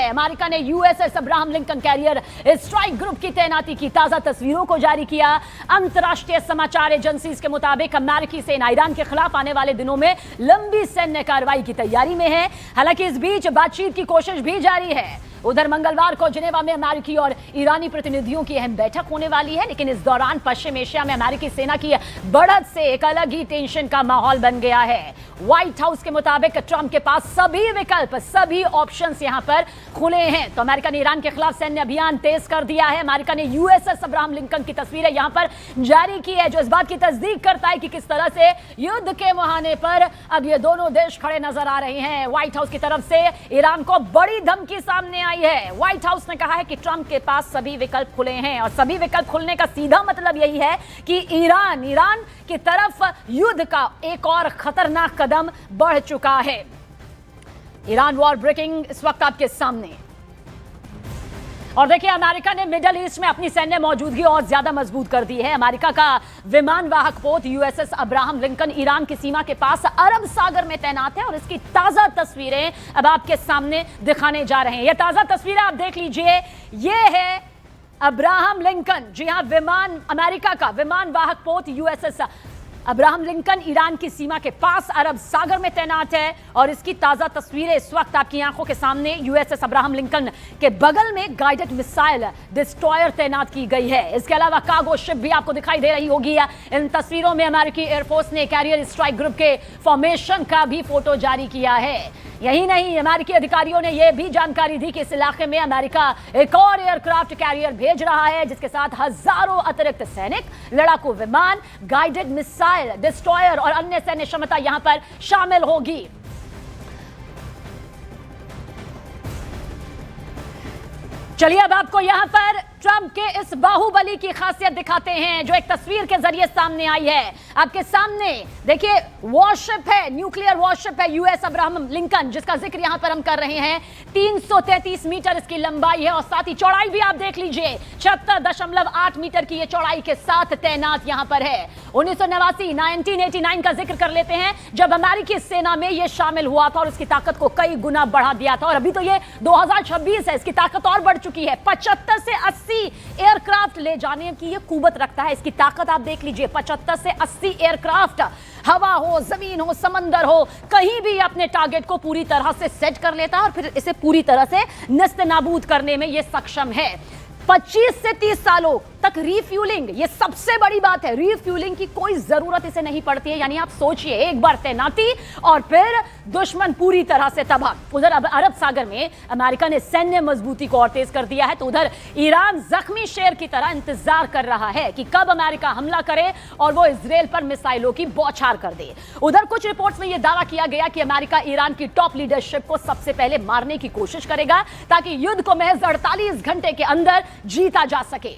America ने USS Abraham Lincoln carrier strike group की तैनाती की ताजा तस्वीरों को जारी किया। अंतर्राष्ट्रीय समाचार एजेंसी के मुताबिक अमेरिकी सेना ईरान के खिलाफ आने वाले दिनों में लंबी सैन्य कार्रवाई की तैयारी में है। हालांकि इस बीच बातचीत की कोशिश भी जारी है। उधर मंगलवार को जिनेवा में अमेरिकी और ईरानी प्रतिनिधियों की अहम बैठक होने वाली है, लेकिन इस दौरान पश्चिम एशिया में अमेरिकी सेना की बढ़त से एक अलग ही टेंशन का माहौल बन गया है। व्हाइट हाउस के मुताबिक ट्रंप के पास सभी विकल्प, सभी ऑप्शंस यहां पर खुले हैं। तो अमेरिका ने ईरान के खिलाफ सैन्य अभियान तेज कर दिया है। अमेरिका ने यूएसएस अब्राहम लिंकन की तस्वीरें यहां पर जारी की है, जो इस बात की तस्दीक करता है कि किस तरह से युद्ध के मुहाने पर अब ये दोनों देश खड़े नजर आ रहे हैं। व्हाइट हाउस की तरफ से ईरान को बड़ी धमकी सामने आई है। व्हाइट हाउस ने कहा है कि ट्रंप के पास सभी विकल्प खुले हैं, और सभी विकल्प खुलने का सीधा मतलब यही है कि ईरान की तरफ युद्ध का एक और खतरनाक कदम बढ़ चुका है। ईरान वॉर ब्रेकिंग इस वक्त आपके सामने। और देखिए, अमेरिका ने मिडल ईस्ट में अपनी सैन्य मौजूदगी और ज्यादा मजबूत कर दी है। अमेरिका का विमान वाहक पोत यूएसएस अब्राहम लिंकन ईरान की सीमा के पास अरब सागर में तैनात है, और इसकी ताजा तस्वीरें अब आपके सामने दिखाने जा रहे हैं। ये ताजा तस्वीरें आप देख लीजिए। ये है अब्राहम लिंकन, जी हां, विमान, अमेरिका का विमान वाहक पोत यूएसएस अब्राहम लिंकन ईरान की सीमा के पास अरब सागर में तैनात है, और इसकी ताजा तस्वीरें इस वक्त आपकी आंखों के सामने। यूएसएस अब्राहम लिंकन के बगल में गाइडेड मिसाइल डिस्ट्रॉयर तैनात की गई है। इसके अलावा कार्गो शिप भी आपको दिखाई दे रही होगी। इन तस्वीरों में अमेरिकी एयरफोर्स ने कैरियर स्ट्राइक ग्रुप के फॉर्मेशन का भी फोटो जारी किया है। यही नहीं, अमेरिकी अधिकारियों ने यह भी जानकारी दी कि इस इलाके में अमेरिका एक और एयरक्राफ्ट कैरियर भेज रहा है, जिसके साथ हजारों अतिरिक्त सैनिक, लड़ाकू विमान, गाइडेड मिसाइल डिस्ट्रॉयर और अन्य सैन्य क्षमता यहां पर शामिल होगी। चलिए अब आपको यहां पर ट्रंप के इस बाहुबली की खासियत दिखाते हैं, जो एक तस्वीर के जरिए सामने आई है आपके सामने। देखिए, वॉरशिप है, न्यूक्लियर वॉरशिप है यूएस अब्राहम लिंकन, जिसका जिक्र यहां पर हम कर रहे हैं। 333 मीटर इसकी लंबाई है, और साथ ही चौड़ाई भी आप देख लीजिए, 76.8 मीटर की ये चौड़ाई के साथ तैनात यहां पर है। 1989 का जिक्र कर लेते हैं, जब अमेरिकी सेना में ये शामिल हुआ था, और इसकी ताकत को कई गुना बढ़ा दिया था। और अभी तो ये 2026 है, इसकी ताकत और बढ़ चुकी है। 75 से 80 एयरक्राफ्ट ले जाने की ये कुवत रखता है। इसकी ताकत आप देख लीजिए, 75 से 80 एयरक्राफ्ट, हवा हो, जमीन हो, समंदर हो, कहीं भी अपने टारगेट को पूरी तरह से सेट कर लेता है, और फिर इसे पूरी तरह से नस्तनाबूद करने में ये सक्षम है। 25 से 30 सालों तक रिफ्यूलिंग, ये सबसे बड़ी बात है, रिफ्यूलिंग की कोई जरूरत इसे नहीं पड़ती है। यानी आप सोचिए, एक बार तैनाती और फिर दुश्मन पूरी तरह से तबाह। उधर अब अरब सागर में अमेरिका ने सैन्य मजबूती को और तेज कर दिया है, तो उधर ईरान जख्मी शेर की तरह इंतजार कर रहा है कि कब अमेरिका हमला करे और वो इजराइल पर मिसाइलों की बौछार कर दे। उधर कुछ रिपोर्ट्स में यह दावा किया गया कि अमेरिका ईरान की टॉप लीडरशिप को सबसे पहले मारने की कोशिश करेगा, ताकि युद्ध को महज 48 घंटे के अंदर जीता जा सके।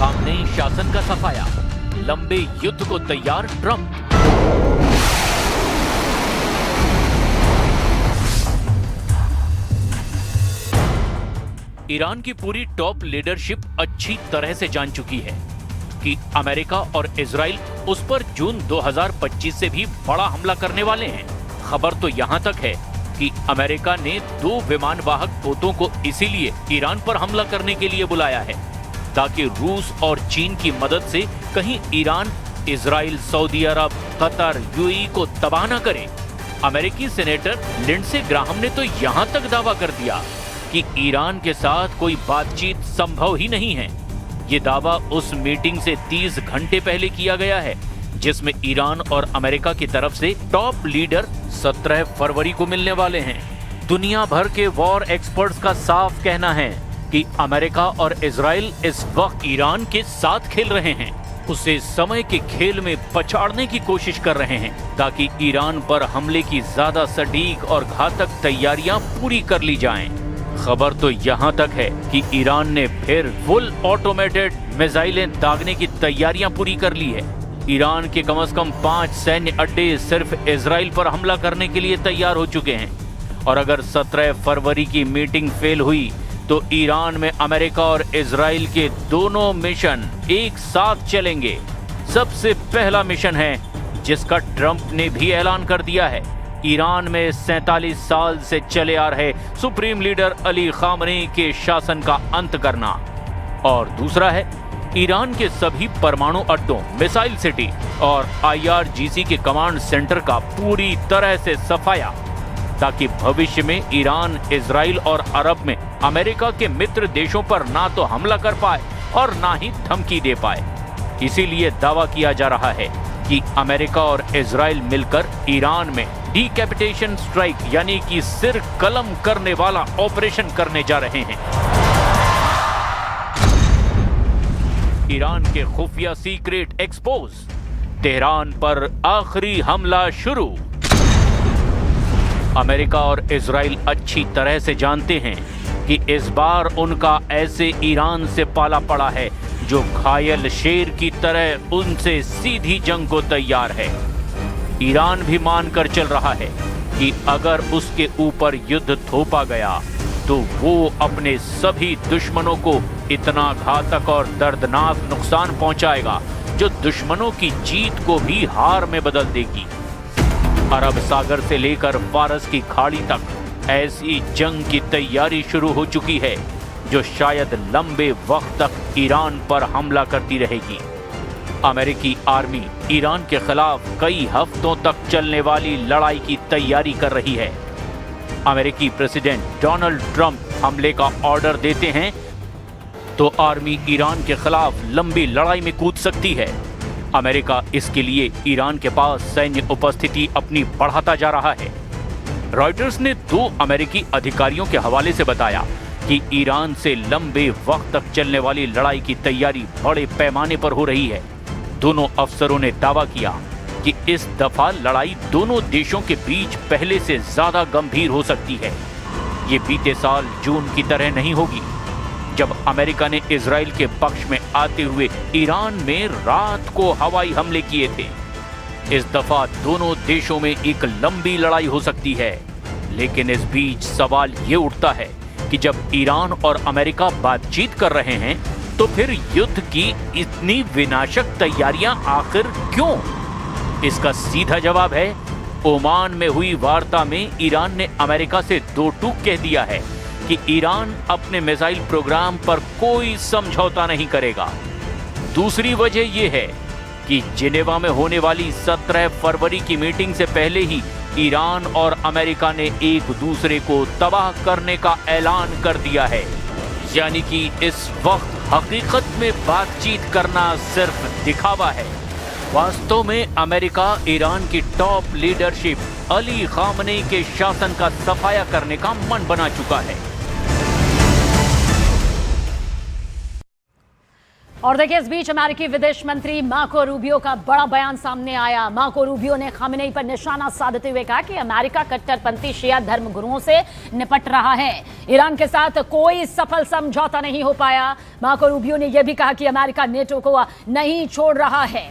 सामने शासन का सफाया, लंबे युद्ध को तैयार ट्रंप। ईरान की पूरी टॉप लीडरशिप अच्छी तरह से जान चुकी है कि अमेरिका और इजराइल उस पर जून 2025 से भी बड़ा हमला करने वाले हैं। खबर तो यहां तक है कि अमेरिका ने 2 विमान वाहक पोतों को इसीलिए ईरान पर हमला करने के लिए बुलाया है, ताकि रूस और चीन की मदद से कहीं ईरान, इजराइल, सऊदी अरब, कतर, यूएई को तबाह न करे। अमेरिकी सेनेटर लिंडसे ग्राहम ने तो यहां तक दावा कर दिया कि ईरान के साथ कोई बातचीत संभव ही नहीं है। ये दावा उस मीटिंग से 30 घंटे पहले किया गया है, जिसमें ईरान और अमेरिका की तरफ से टॉप लीडर 17 फरवरी को मिलने वाले हैं। दुनिया भर के वॉर एक्सपर्ट्स का साफ कहना है कि अमेरिका और इजराइल इस वक्त ईरान के साथ खेल रहे हैं। उसे समय के खेल में पछाड़ने की कोशिश कर रहे हैं ताकि ईरान पर हमले की ज्यादा सटीक और घातक तैयारियां पूरी कर ली जाएं। खबर तो यहां तक है कि ईरान ने फिर फुल ऑटोमेटेड मिसाइलें दागने की तैयारियां पूरी कर ली है। ईरान के कम से कम 5 सैन्य अड्डे सिर्फ इजराइल पर हमला करने के लिए तैयार हो चुके हैं। और अगर 17 फरवरी की मीटिंग फेल हुई तो ईरान में अमेरिका और इजराइल के दोनों मिशन एक साथ चलेंगे। सबसे पहला मिशन है जिसका ट्रंप ने भी ऐलान कर दिया है, ईरान में 47 साल से चले आ रहे सुप्रीम लीडर अली खामनेई के शासन का अंत करना। और दूसरा है ईरान के सभी परमाणु अड्डों, मिसाइल सिटी और IRGC के कमांड सेंटर का पूरी तरह से सफाया, ताकि भविष्य में ईरान, इजराइल और अरब में अमेरिका के मित्र देशों पर ना तो हमला कर पाए और ना ही धमकी दे पाए। इसीलिए दावा किया जा रहा है कि अमेरिका और इजराइल मिलकर ईरान में डीकैपिटेशन स्ट्राइक यानी कि सिर कलम करने वाला ऑपरेशन करने जा रहे हैं। ईरान के खुफिया सीक्रेट एक्सपोज, तेहरान पर आखिरी हमला शुरू। अमेरिका और इजराइल अच्छी तरह से जानते हैं कि इस बार उनका ऐसे ईरान से पाला पड़ा है जो घायल शेर की तरह उनसे सीधी जंग को तैयार है। ईरान भी मानकर चल रहा है कि अगर उसके ऊपर युद्ध थोपा गया तो वो अपने सभी दुश्मनों को इतना घातक और दर्दनाक नुकसान पहुंचाएगा जो दुश्मनों की जीत को भी हार में बदल देगी। अरब सागर से लेकर फारस की खाड़ी तक ऐसी जंग की तैयारी शुरू हो चुकी है जो शायद लंबे वक्त तक ईरान पर हमला करती रहेगी। अमेरिकी आर्मी ईरान के खिलाफ कई हफ्तों तक चलने वाली लड़ाई की तैयारी कर रही है। अमेरिकी प्रेसिडेंट डोनाल्ड ट्रंप हमले का ऑर्डर देते हैं तो आर्मी ईरान के खिलाफ लंबी लड़ाई में कूद सकती है। अमेरिका इसके लिए ईरान के पास सैन्य उपस्थिति अपनी बढ़ाता जा रहा है। रॉयटर्स ने 2 अमेरिकी अधिकारियों के हवाले से बताया कि ईरान से लंबे वक्त तक चलने वाली लड़ाई की तैयारी बड़े पैमाने पर हो रही है। दोनों अफसरों ने दावा किया कि इस दफा लड़ाई दोनों देशों के बीच पहले से ज्यादा गंभीर हो सकती है। ये बीते साल जून की तरह नहीं होगी जब अमेरिका ने इजराइल के पक्ष में आते हुए ईरान में रात को हवाई हमले किए थे। इस दफा दोनों देशों में एक लंबी लड़ाई हो सकती है। लेकिन इस बीच सवाल ये उठता है कि जब ईरान और अमेरिका बातचीत कर रहे हैं तो फिर युद्ध की इतनी विनाशक तैयारियां आखिर क्यों? इसका सीधा जवाब है, ओमान में हुई वार्ता में ईरान ने अमेरिका से 2 टूक कह दिया है कि ईरान अपने मिसाइल प्रोग्राम पर कोई समझौता नहीं करेगा। दूसरी वजह यह है कि जिनेवा में होने वाली 17 फरवरी की मीटिंग से पहले ही ईरान और अमेरिका ने एक दूसरे को तबाह करने का ऐलान कर दिया है। यानी कि इस वक्त हकीकत में बातचीत करना सिर्फ दिखावा है। वास्तव में अमेरिका ईरान की टॉप लीडरशिप अली खामनेई के शासन का सफाया करने का मन बना चुका है। और देखिए, इस बीच अमेरिकी विदेश मंत्री मार्को रूबियो का बड़ा बयान सामने आया। मार्को रूबियो ने खामनेई पर निशाना साधते हुए कहा कि अमेरिका कट्टरपंथी शिया धर्मगुरुओं से निपट रहा है। ईरान के साथ कोई सफल समझौता नहीं हो पाया। मार्को रूबियो ने यह भी कहा कि अमेरिका नेटो को नहीं छोड़ रहा है।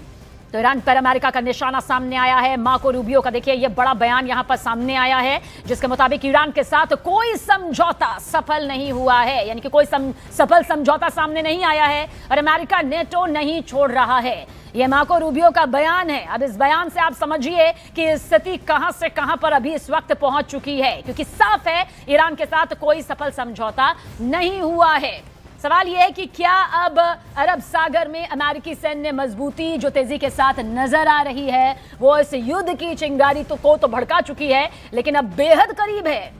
तो ईरान पर अमेरिका का निशाना सामने आया है। मार्को रूबियो का देखिए यह बड़ा बयान यहां पर सामने आया है जिसके मुताबिक ईरान के साथ कोई समझौता सफल नहीं हुआ है, यानी कि कोई सफल समझौता सामने नहीं आया है और अमेरिका नेटो नहीं छोड़ रहा है। यह मार्को रूबियो का बयान है। अब इस बयान से आप समझिए कि स्थिति कहां से कहां पर अभी इस वक्त पहुंच चुकी है, क्योंकि साफ है ईरान के साथ कोई सफल समझौता नहीं हुआ है। सवाल यह है कि क्या अब अरब सागर में अमेरिकी सैन्य मजबूती जो तेजी के साथ नजर आ रही है वो इस युद्ध की चिंगारी को तो भड़का चुकी है, लेकिन अब बेहद करीब है